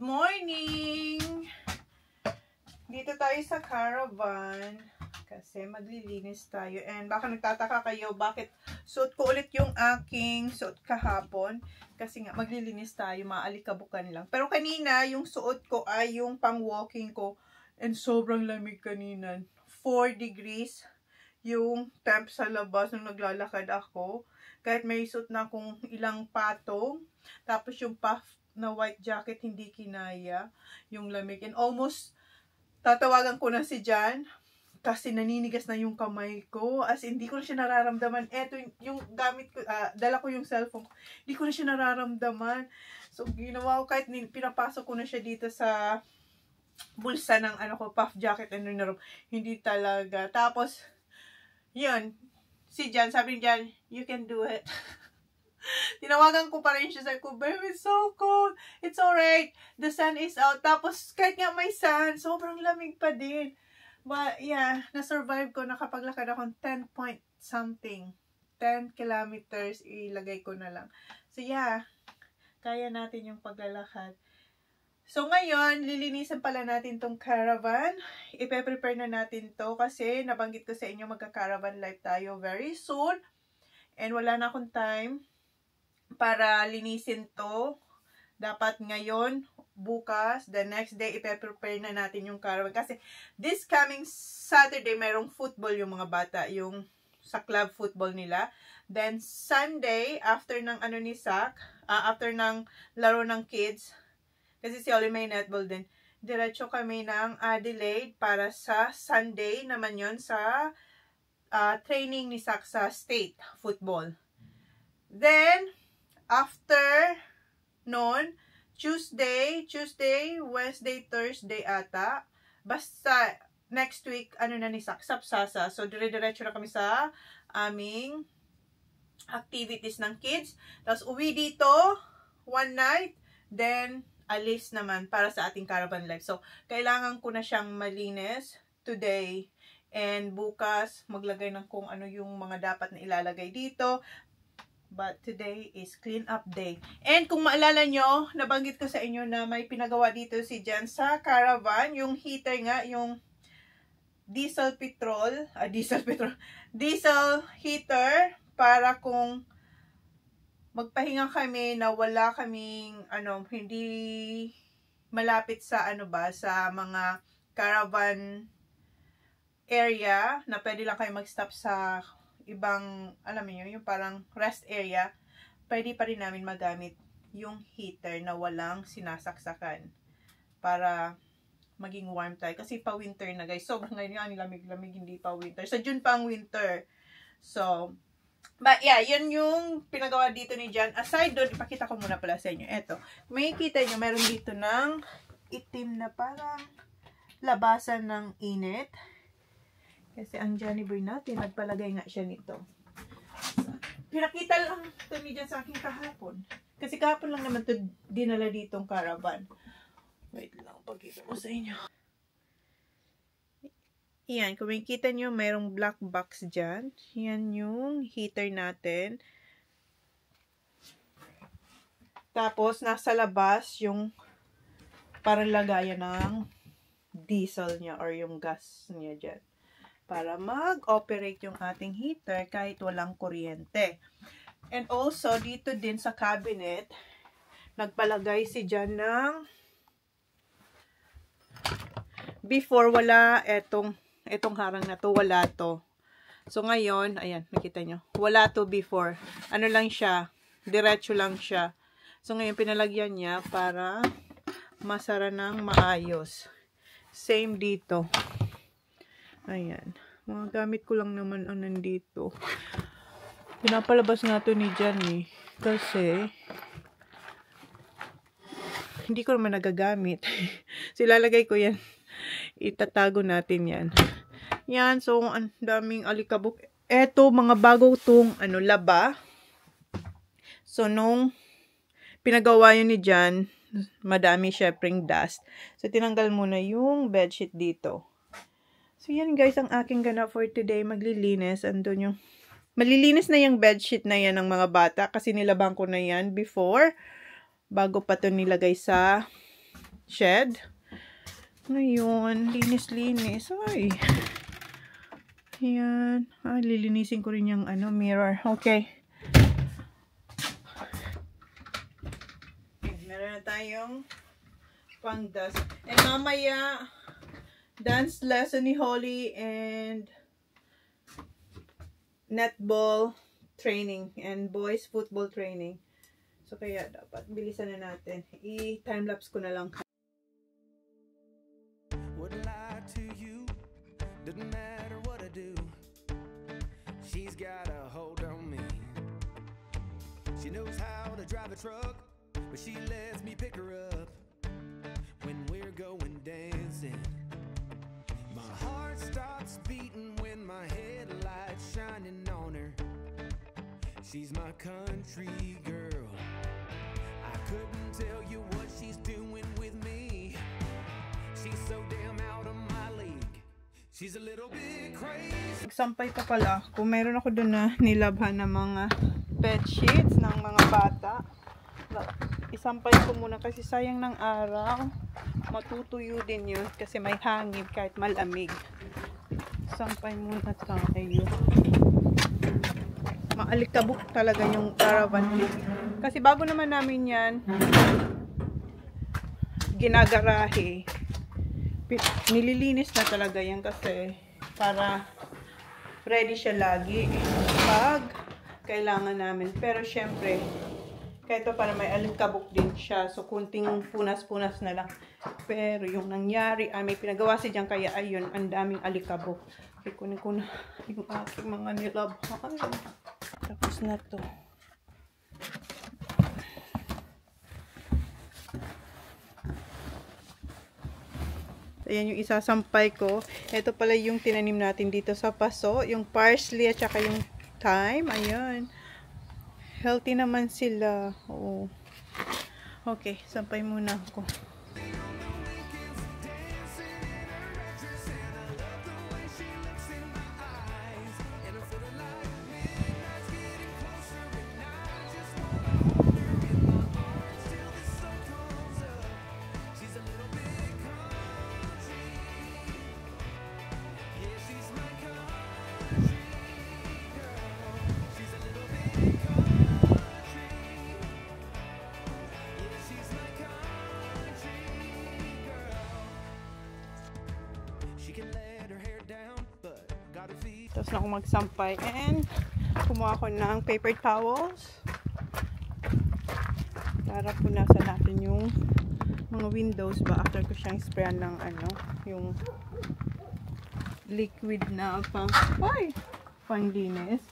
morning! Dito tayo sa caravan kasi maglilinis tayo. And baka nagtataka kayo bakit suot ko ulit yung aking suot kahapon. Kasi nga maglilinis tayo, maalikabukan lang. Pero kanina yung suot ko ay yung pang walking ko. And sobrang lamig kanina. 4 degrees yung temp sa labas nung naglalakad ako. Kahit may suot na akong ilang patong. Tapos yung puff na white jacket hindi kinaya yung lamig. And almost tatawagan ko na si Jan kasi naninigas na yung kamay ko. As hindi ko na siya nararamdaman. Eto yung gamit ko, dala ko yung cellphone. Hindi ko na siya nararamdaman. So ginawa ko kahit pinapasok ko na siya dito sa bulsa ng puff jacket and hindi talaga. Tapos yun, si Jan, sabi ni Jan, you can do it. Tinawagan ko pa rin siya. Sabi ko, babe, it's so cold. It's alright. The sun is out. Tapos, kahit nga may sun, sobrang lamig pa din. But, yeah, na-survive ko. Nakapaglakad ako 10 point something. 10 kilometers. Ilagay ko na lang. So, yeah. Kaya natin yung paglalakad. So, ngayon, lilinisan pala natin tong caravan. Ipe-prepare na natin to kasi nabanggit ko sa inyo magka-caravan life tayo very soon. And wala na akong time para linisin to. Dapat ngayon, bukas, the next day, ipe-prepare na natin yung caravan. Kasi this coming Saturday, mayroong football yung mga bata, yung sa club football nila. Then Sunday, after ng ni Zach, after ng laro ng kids, kasi si Oli may netball din, diretso kami ng Adelaide para sa Sunday naman yon sa training ni Zach sa state football. Then, after noon, Tuesday, Wednesday, Thursday ata. Basta, next week, na ni Zach, Sapsasa. So, dire-diretso na kami sa aming activities ng kids. Tapos, uwi dito, one night, then, alis naman para sa ating caravan life. So, kailangan ko na siyang malinis today. And bukas, maglagay ng kung ano yung mga dapat na ilalagay dito. But today is clean up day. And kung maalala nyo, nabanggit ko sa inyo na may pinagawa dito si Jan sa caravan. Yung heater nga, yung diesel heater para kung magpahinga kami na wala kaming hindi malapit sa sa mga caravan area na pwede lang kayo mag-stop sa ibang, alam niyo, yung parang rest area, pwede pa rin namin magamit yung heater na walang sinasaksakan para maging warm tayo. Kasi pa winter na guys. Sobrang ngayon nga, lamig-lamig, hindi pa winter. Sa June pa ang winter. So, but yeah, yun yung pinagawa dito ni Jan. Aside doon, ipakita ko muna pala sa inyo. Eto, may kita nyo, meron dito ng itim na parang labasan ng init. Kasi ang Johnny Boy natin, nagpalagay nga siya nito. Pinakita lang ito ni Jan sa akin kahapon. Kasi kahapon lang naman ito dinala ditong caravan. Wait lang, pagkita ko sa inyo. Yan, kung makikita nyo, mayroong black box dyan. Yan yung heater natin. Tapos, nasa labas yung parang lagayan ng diesel niya or yung gas niya dyan. Para mag-operate yung ating heater kahit walang kuryente. And also, dito din sa cabinet, nagpalagay si Jan ng before wala etong harang na to, wala to. So ngayon, ayan, nakita nyo, wala to before. Ano lang siya, diretso lang siya. So ngayon, pinalagyan niya para masara ng maayos. Same dito. Ayan. Mga gamit ko lang naman ang nandito. Pinapalabas nga to ni Jan eh. Kasi hindi ko naman nagagamit. Silalagay ko yan. Itatago natin yan. Yan. So, ang daming alikabok. Eto, mga bago tong laba. So, nung pinagawa yun ni Jan, madami syempreng dust. So, tinanggal muna yung bedsheet dito. So, yan guys, ang aking ganap for today. Maglilinis. Andun yung malilinis na yung bedsheet na yan ng mga bata. Kasi nilabang ko na yan before. Bago pa to nilagay sa shed. Ngayon, linis-linis. Ay. Ayan. Lilinisin ko rin yung mirror. Okay. Meron na tayong pang dust. And mamaya, dance lesson ni Holly and netball training and boys football training. So, kaya dapat bilisan na natin. I-timelapse ko na lang. Wouldn't lie to you. Doesn't matter what I do. She's got a hold on me. She knows how to drive a truck, but she lets me pick her up when we're going dancing. My heart starts beating when my headlights shining on her. She's my country girl. I couldn't tell you what she's doing with me. She's so damn out of my league. She's a little bit crazy. Sampay pa pala. Kung meron ako doon na nilabhan ng mga bed sheets ng mga bata, isampay ko muna kasi sayang ng araw. Matutuyo din yun kasi may hangin kahit malamig. Sampay muna tayo. Maalikabok talaga yung caravan. Kasi bago naman namin yan ginagarahe. Nililinis na talaga yan kasi para ready siya lagi pag kailangan namin. Pero syempre, kahit pa para may alikabok din siya. So, kunting punas-punas na lang. Pero yung nangyari, may pinagawa siya dyan. Kaya ayun, ang daming alikabok. Kunin ko na yung aking mga nilabhan. Tapos na to. Ayan yung isasampay ko. Ito pala yung tinanim natin dito sa paso. Yung parsley at saka yung thyme. Ayan. Healthy naman sila. Oo. Okay, sampay muna ako. Tapos na ako magsampay and kumuha ko ng paper towels para punasan natin yung mga windows ba after ko siyang sprayan ng yung liquid na panglinis.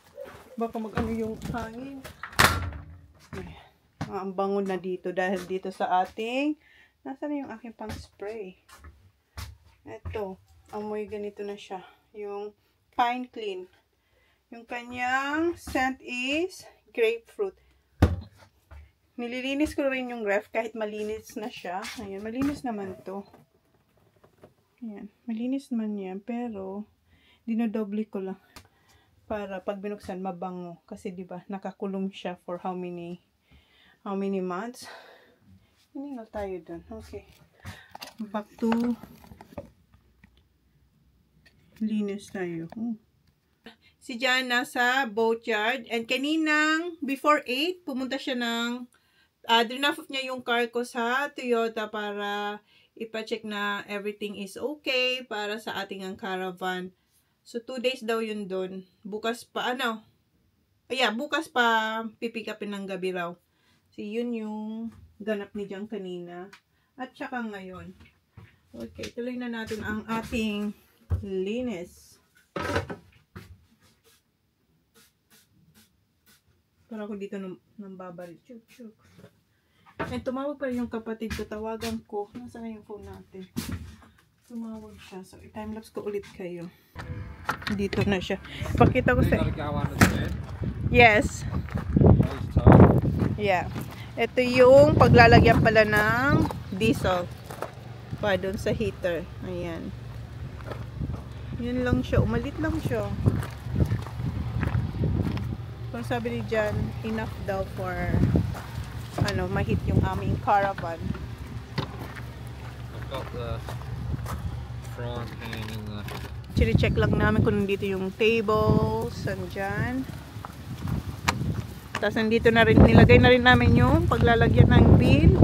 Baka yung hangin. Ang bango na dito dahil dito sa ating nasaan na yung aking pang spray. Ito, amoy ganito na siya. Yung Pine Clean. Yung kanyang scent is grapefruit. Nililinis ko rin yung ref kahit malinis na siya. Ayan, malinis naman to. Ayan, malinis naman yan. Pero, dinodoble ko lang. Para pag binuksan, mabango. Kasi diba, nakakulong siya for how many months. Hiningal tayo dun. Okay. Back to linis tayo. Si Jan nasa boatyard. And kaninang before 8, pumunta siya ng drinoff niya yung car ko sa Toyota para ipacheck na everything is okay para sa ating ang caravan. So 2 days daw yun dun. Bukas pa bukas pa pipick upin ng gabi raw. So yun yung ganap ni Jan kanina. At saka ngayon. Okay, tuloy na natin ang ating linis. Para ako dito nang babaril. Chuk. And tumawag pa yung kapatid ko. Tawagan ko. Nasaan yung phone natin? Tumawag siya. So, i-timelapse ko ulit kayo. Dito na siya. Pakita ko sa... Yes. Yeah. Ito yung paglalagyan pala ng diesel. Pa doon sa heater. Ayan. Yan lang siya. Umalit lang siya. Kung sabi ni Jan, enough daw for mahit yung aming caravan. got the frying pan in the... Chine-check lang namin kung nandito yung tables, andyan. Tapos nandito na rin, nilagay na rin namin yung paglalagyan ng bin.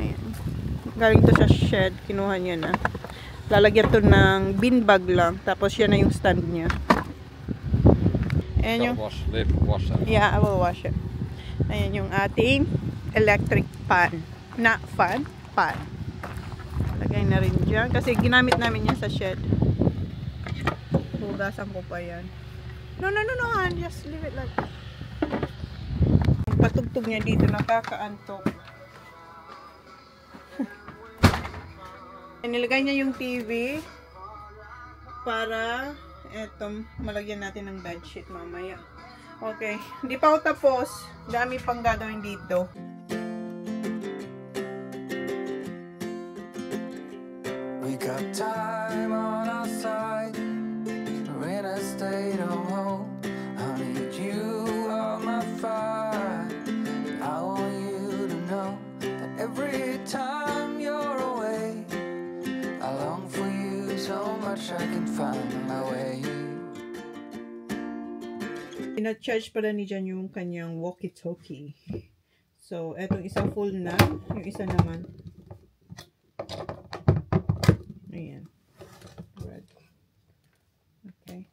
Ayan. Galing to sa shed, kinuha niya na. Lalagyan to ng bin bag lang. Tapos yan na yung stand niya. Ayan yung... wash that. Yeah, I will wash it. Ayan yung ating electric pan. Na fan? Pan. Lagay na rin dyan. Kasi ginamit namin yan sa shed. Hugasan ko pa yan. No, Han. Just leave it like that. Ang patugtog niya dito, nakakaantok. Nilagay niya yung TV para eto, malagyan natin ng bedsheet mamaya. Okay, hindi pa ako tapos. Dami pang gagawin dito. We got time on our side. We're in a state of hope. I need you on my fire. I want you to know that every time you're away, I long for you so much I can find my way. Ina-charge pala ni Jan yung kanyang walkie-talkie. So, etong isa full na. Yung isa naman. Ayan. Red. Okay.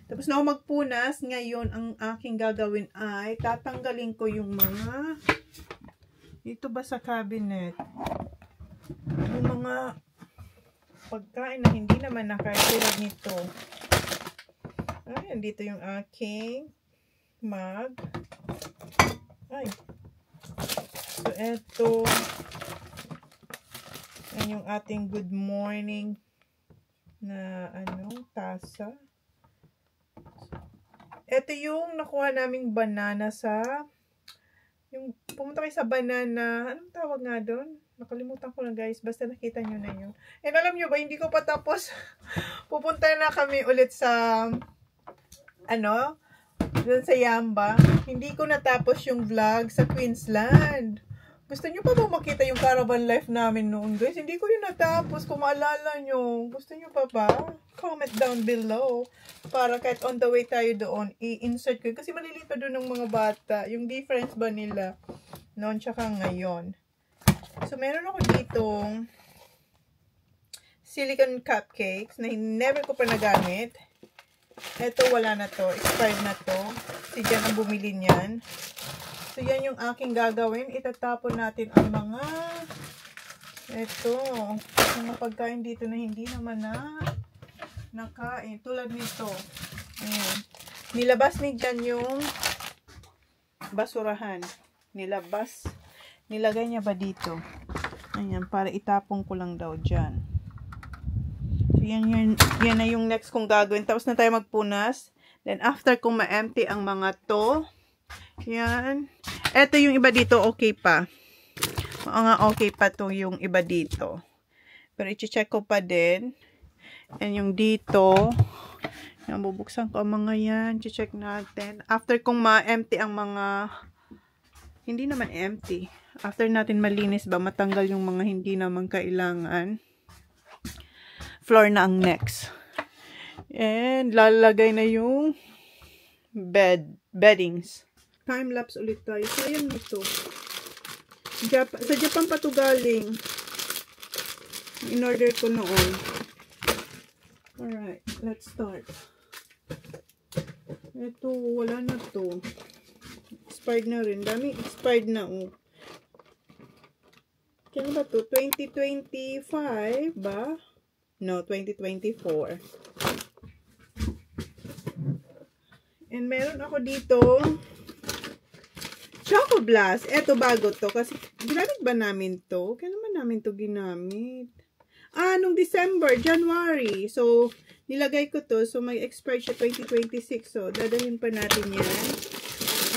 Tapos na ako magpunas. Ngayon, ang aking gagawin ay tatanggalin ko yung mga dito ba sa cabinet. Yung mga pagkain na hindi naman nakatulad nito. Ayan, dito yung aking mug. Ay. So, eto. Ayan yung ating good morning na tasa. Ito yung nakuha naming banana sa yung pumunta kayo sa banana. Anong tawag nga doon? Nakalimutan ko na guys. Basta nakita nyo na yun. And alam nyo ba, hindi ko pa tapos. Pupunta na kami ulit sa doon sa Yamba. Hindi ko natapos yung vlog sa Queensland. Gusto nyo pa ba makita yung caravan life namin noon guys? Hindi ko yun natapos. Kung maalala nyo, gusto nyo pa ba? Comment down below. Para kahit on the way tayo doon, i-insert ko. Kasi maliliit pa doon ng mga bata. Yung difference ba nila noon tsaka ngayon. So, meron ako ditong silicone cupcakes na never ko pa nagamit. Ito, wala na to. Expired na to. Si Jan ang bumili niyan. So, yan yung aking gagawin. Itatapon natin ang mga mga pagkain dito na hindi naman na nakain. Tulad nito. Ayan. Nilabas ni Jan yung basurahan. Nilagay niya ba dito? Ayan, para itapon ko lang daw dyan. So, yan na yung next kong gagawin. Tapos na tayo magpunas. Then, after kong ma-empty ang mga to, yan. Ito yung iba dito, okay pa. Mga okay pa to yung iba dito. Pero, i-check ko pa din. And yung dito, yan, bubuksan ko ang mga yan. I-check natin. After kong ma-empty ang mga, hindi naman empty. After natin malinis ba, matanggal yung mga hindi naman kailangan. Floor na ang next. And, lalagay na yung beddings. Time-lapse ulit tayo. Sayang ito. Sa Japan pa ito galing. In-order ko noon. Alright, let's start. Ito, wala na to. Expired na rin. Dami expired na, oh. Kailan ba to? 2025 ba? No, 2024. And meron ako dito Choco Blast. Eto bago to. Kasi ginamit ba namin to? Kailan ba namin to ginamit? Nung December, January. So, nilagay ko to. So, may expire siya 2026. So, dadalhin pa natin yan.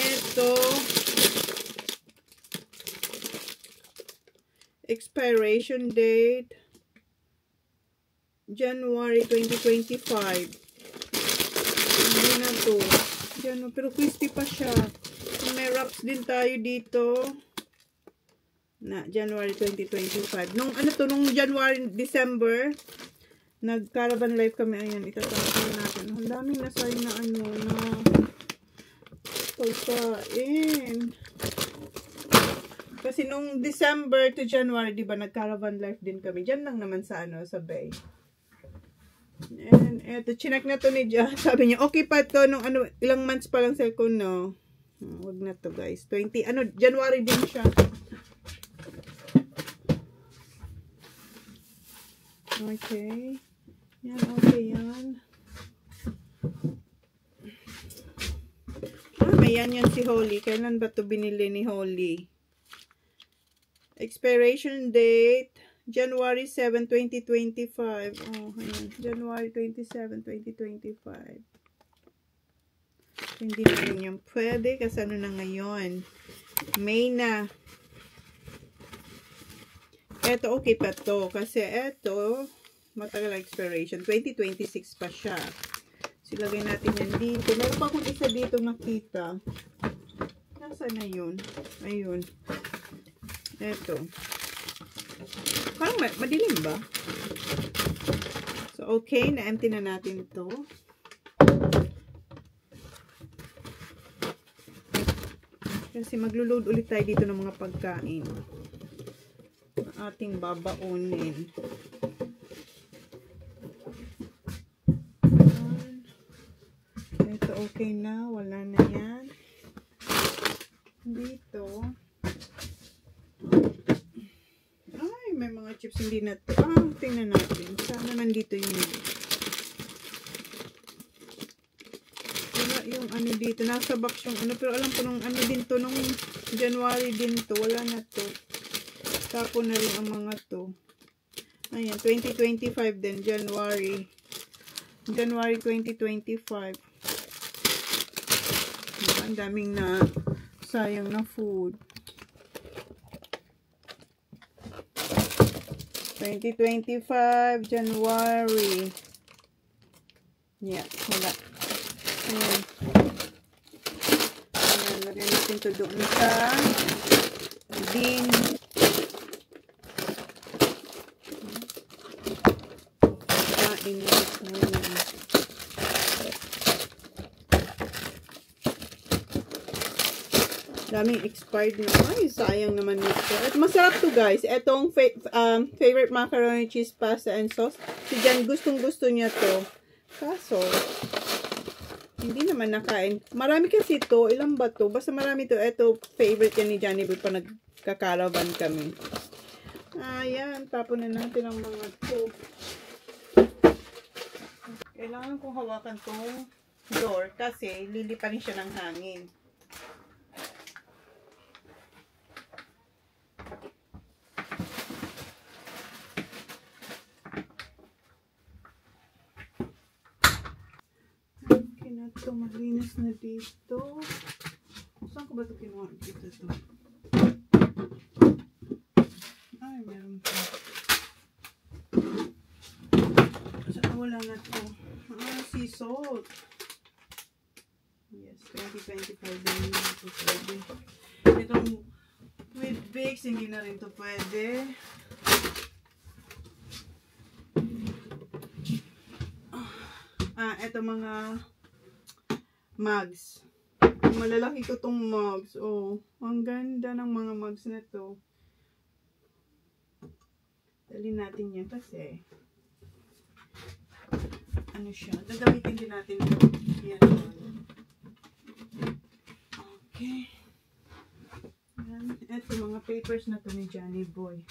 Eto. Expiration date. January 2025. Hindi na to. Pero crispy pa siya. May wraps din tayo dito. na January 2025. Nung ano to, nung January, December, nag-caravan life kami. Ayan, itatapos natin. Ang daming nasayang na ano, na pagkain. Kasi nung December to January, di ba, nag-caravan life din kami. Diyan lang naman sa ano, sa Bay. And eto, chinek na to ni Jah. Sabi niya, okay pa to nung ano, ilang months pa lang sa ko, no. Wag na to, guys. 20, ano, January din siya. Okay. Yan, okay yan. May yan si Holly. Kailan ba to binili ni Holly? Expiration date, January 7, 2025. Oh, ayan. January 27, 2025. Hindi na rin yan pwede kasi ano na ngayon. May na. Eto okay pa to. Kasi eto, matagal ang expiration. 2026 pa siya. Silagay natin yan dito. Meron pa akong isa dito nakita. Nasaan na yun? Ayun. Eto. Parang madilim ba? So, okay. Na-empty na natin to. Kasi maglo-load ulit tayo dito ng mga pagkain. Ating babaunin. Ito okay na. Wala na yan. Dito. Ay, may mga chips hindi na to. Tingnan natin. Sana nandito yung wala yung ano dito. Nasa box yung ano. Pero alam ko nung ano din to. Nung January din to. Wala na to. Tapon na rin ang mga to. Ayan, 2025 din, January 2025. Ang daming na sayang na food. 2025, January. Yeah, wala. Ayan. Ayan, lagyan natin to doon sa bin. Daming expired na. Ay, sayang naman nito. At masarap to, guys. Etong favorite macaroni cheese pasta and sauce. Si Jan, gustong-gusto niya to. Kaso, hindi naman nakain. Marami kasi to. Ilan ba to? Basta marami to. Eto, favorite yan ni Johnny Boy pa nagkakaravan kami. Ayan. Tapon na natin ang mga to. Kailangan kong hawakan tong door kasi liliparin siya ng hangin. Okay na ito. Malinis na dito. Saan ko ba ito kinuha? Dito ito. Ay, meron pa. Wala na ito. Sea salt. Yes, 2025 din ito pwede. Itong with bakes, hindi na rin ito pwede. Ito mga mugs. Malalaki ko itong mugs. Oh, ang ganda ng mga mugs na ito. Dali natin yan kasi ano siya, gagamitin din natin ito. Yan. Okay. Yan. Ito mga papers na to ni Johnny Boy.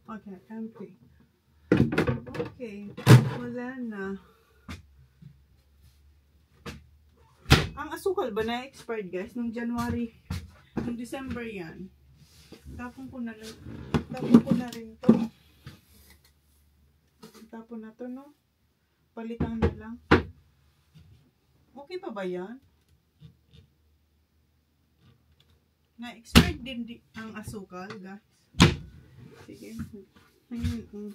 Okay, empty. Okay, wala na. Ang asukal ba na-expired, guys? Nung January, nung December yan. Tapon ko na rin to. Tapon na to, no? Palitan na lang. Okay pa ba yan? Na-expired din ang asukal, guys. Sige. Ayun.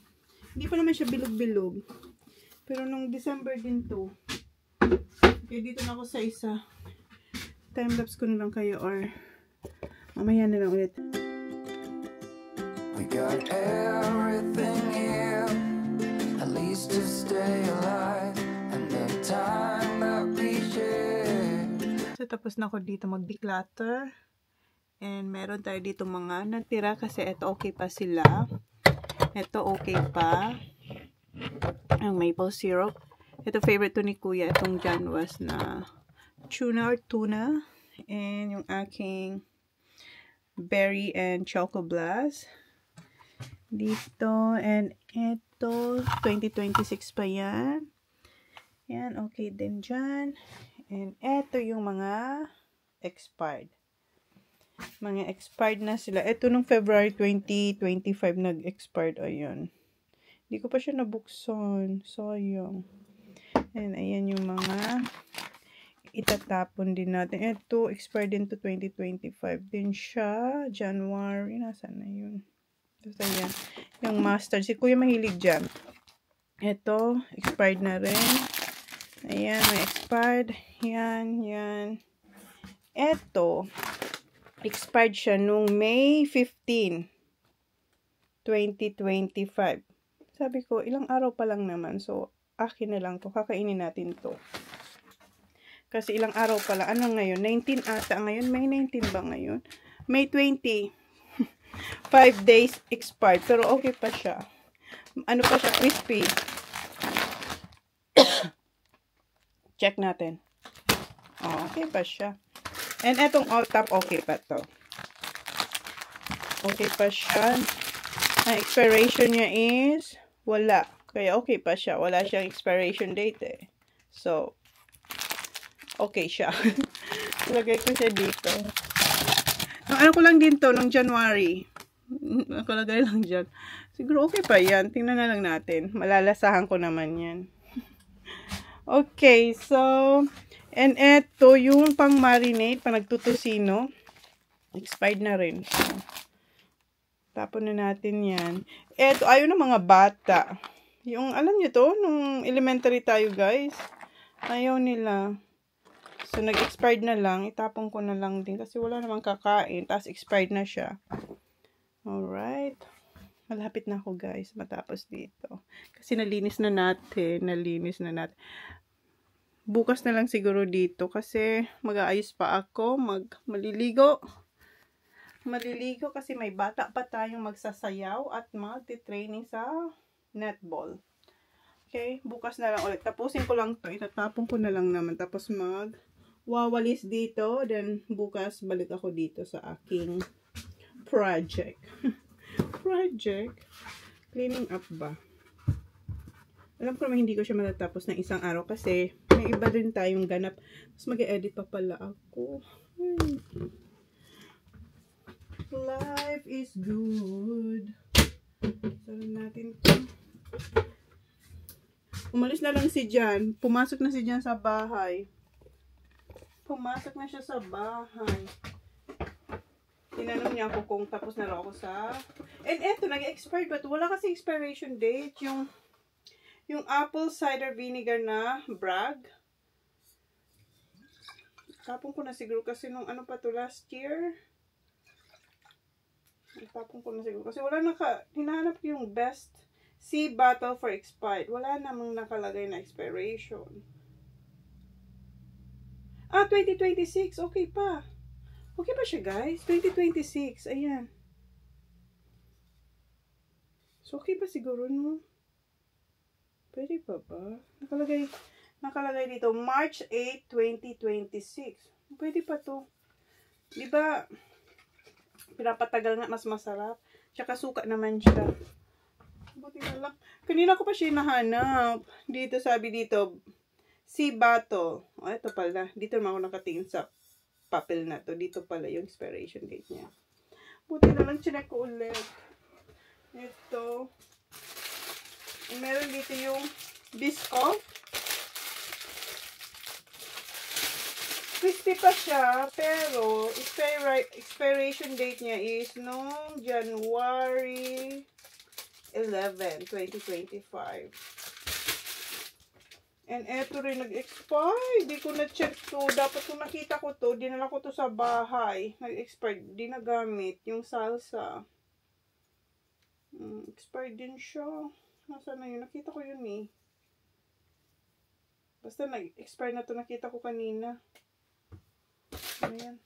Hindi pa naman siya bilog-bilog. Pero nung December din to. Okay, dito na ako sa isa. time-lapse ko na lang kayo or mamaya na lang ulit. We got everything here, at least to stay alive, and the time that we share. So, tapos na ako dito mag-declutter. And meron tayo dito mga natira kasi ito okay pa sila. Ito okay pa. Ang maple syrup. Ito favorite to ni Kuya. Itong John was na tuna. And yung aking berry and choco blast. Dito. And ito. 2026 pa yan. Yan. Okay din dyan. And ito yung mga expired. Mga expired na sila. Ito nung February 2025 nag-expired. Ayun. Hindi ko pa siya nabuksan. Sayang. And ayan yung mga itatapon din natin. Ito, expired din to 2025 din siya. January. Nasaan na yun? Tapos ayan. Yung mustard. Si Kuya mahilig dyan. Ito, expired na rin. Ayan, may expired. Yan. Ito, expired siya nung May 15, 2025. Sabi ko, ilang araw pa lang naman. So, akin na lang to. Kakainin natin to. Kasi ilang araw pa lang. Ano ngayon? 19 ata ngayon. May 19 ba ngayon? May 20. 5 days expired. Pero okay pa siya. Ano pa siya? Crispy. Check natin. Oh, okay pa siya. And etong all top, okay pa to. Okay pa siya. Ang expiration niya is wala. Kaya okay pa siya. Wala siyang expiration date eh. So, okay siya. Lagay ko siya dito. Ano ko lang din to, nung January. Nakalagay lang dyan. Siguro okay pa yan. Tingnan na lang natin. Malalasahan ko naman yan. Okay, so, and eto, yung pang marinate, pang nagtutusino, expired na rin. So, tapon na natin yan. Eto, ayaw ng mga bata. Yung, alam nyo to, nung elementary tayo, guys. Ayaw nila. So, nag-expired na lang. Itapon ko na lang din kasi wala namang kakain. Tapos, expired na siya. Alright. Malapit na ako, guys. Matapos dito. Kasi nalinis na natin. Bukas na lang siguro dito. Kasi mag-aayos pa ako. Maliligo kasi may bata pa tayong magsasayaw at mag-training sa netball. Okay, bukas na lang ulit. Tapusin ko lang to. Itatapon ko na lang naman. Tapos wawalis dito. Then, bukas balik ako dito sa aking project. Cleaning up ba? Alam ko naman hindi ko siya matatapos ng isang araw kasi may iba din tayong ganap. Tapos mag-edit pa pala ako. Life is good. Sabi natin ito. Umalis na lang si Jan. Pumasok na si Jan sa bahay. Pumasok na siya sa bahay. Tinanong niya ako kung tapos na ako sa... And eto, nag-expired ba ito? Wala kasi expiration date. Yung apple cider vinegar na Bragg. Tapon ko na siguro kasi nung ano pa to last year. Tapon ko na siguro. Kasi wala hinahanap ko yung best sea bottle for expired. Wala namang nakalagay na expiration. 2026. Okay pa. Okay pa siya, guys. 2026. Ayan. So, okay pa siguro, no? Pwede pa ba? Nakalagay dito, March 8, 2026. Pwede pa to. Diba, pinapatagal nga, mas masarap. Tsaka suka naman siya. Buti na lang. Kanina ko pa siya nahanap. Dito, sabi dito, sea bottle. O, ito pala. Dito naman ako nakatingin sa papel na to. Dito pala yung expiration date niya. Buti na lang, chinek ko ulit. Ito. Meron dito yung Biscoff. Crispy pa siya, pero expiration date niya is noong January 11, 2025. And eto rin, nag-expire. Hindi ko na-check to. Dapat kung nakita ko to, dinala ko to sa bahay. Nag-expire. Di nagamit. Yung salsa. Expired din siya. Nasaan na yun? Nakita ko yun eh. Basta nag-expire na to. Nakita ko kanina. Ayan.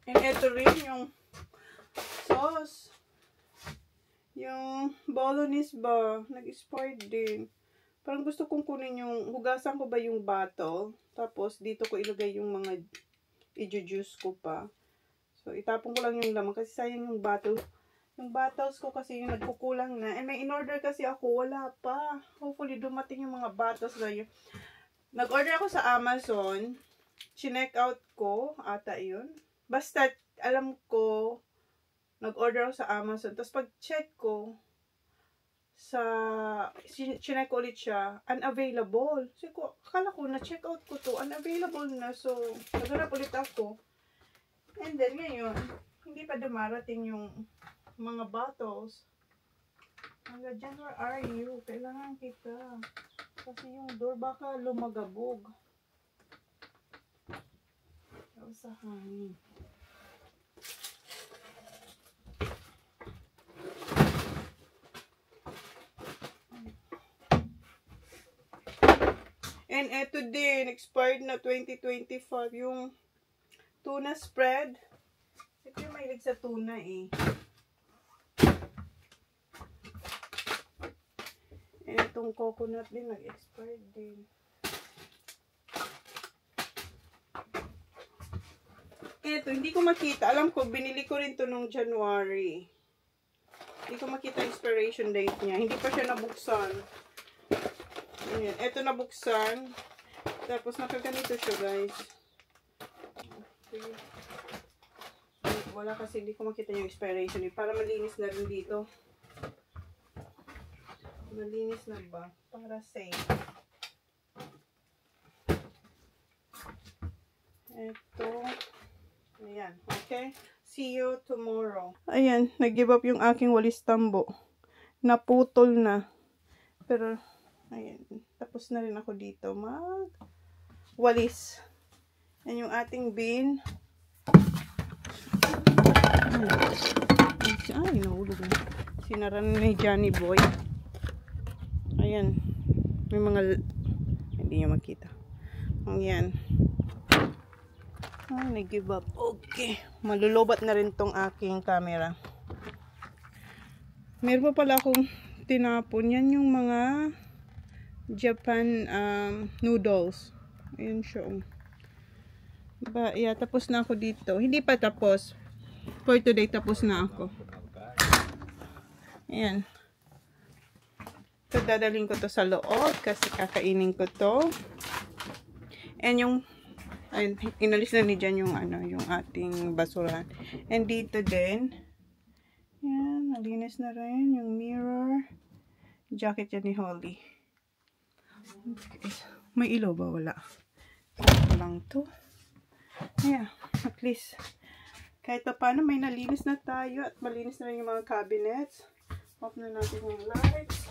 And eto rin yung sauce. Yung bolognese ba? Nag-expired din. Parang gusto kong kunin yung, hugasan ko ba yung bottle, tapos dito ko ilagay yung mga i-juice ko pa. So, itapon ko lang yung laman kasi sayang yung bottle. Yung bottles ko kasi yung nagkukulang na. And may in-order kasi ako, wala pa. Hopefully, dumating yung mga bottles na yun. Nag-order ako sa Amazon. Chineck out ko, ata yun. Basta, alam ko, nag-order ako sa Amazon. Tapos pag-check ko, chinek ko ulit siya, unavailable. So, akala ko, na-check out ko to, unavailable na. So, naghanap ulit ako. And then, ngayon, hindi pa dumarating yung mga bottles. Hanggang dyan, where are you? Kailangan kita. Kasi yung door baka lumagabog. Sa hangin. And eto din, expired na 2025, yung tuna spread. Ito yung mahilig sa tuna eh. And itong coconut din, nag-expired din. Eto, hindi ko makita. Alam ko, binili ko rin to nung January. Hindi ko makita expiration date niya. Hindi pa siya nabuksan. Ayan, eto nabuksan. Tapos nakaganito siya, guys. Okay. Wala kasi, hindi ko makita yung expiration. Para malinis na rin dito. Malinis na ba? Para safe. Eto. Ayan, okay? See you tomorrow. Ayan, nag-give up yung aking walis tambo. Naputol na. Pero, ayan, tapos na rin ako dito mag-walis. Yan yung ating bin. Ay, nahulog na. Sinara na ni Johnny Boy. Ayan. May mga, hindi nyo makita. Ayan. Ay, nag-give up. Okay. Malulobat na rin tong aking camera. Meron pa pala akong tinapon. Yan yung mga Japan noodles. Ayan siya. Diba? Yeah, tapos na ako dito. Hindi pa tapos. For today, tapos na ako. Ayan. So, dadaling ko to sa loob kasi kakainin ko to. And yung ayun, inalis na ni Jan yung yung ating basurahan. And dito din, yan, nalinis na rin yung mirror. Jacket yan ni Holly. Okay. May ilaw ba? Wala. Ito lang to. Yeah, at least, kahit pa paano may nalinis na tayo at malinis na rin yung mga cabinets. Off na natin yung lights.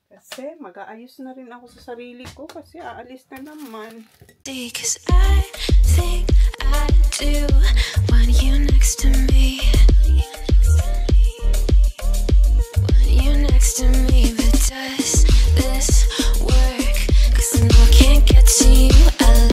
Kasi mag-aayos na rin ako sa sarili ko kasi aalis na naman. Because I think I do want you next to me.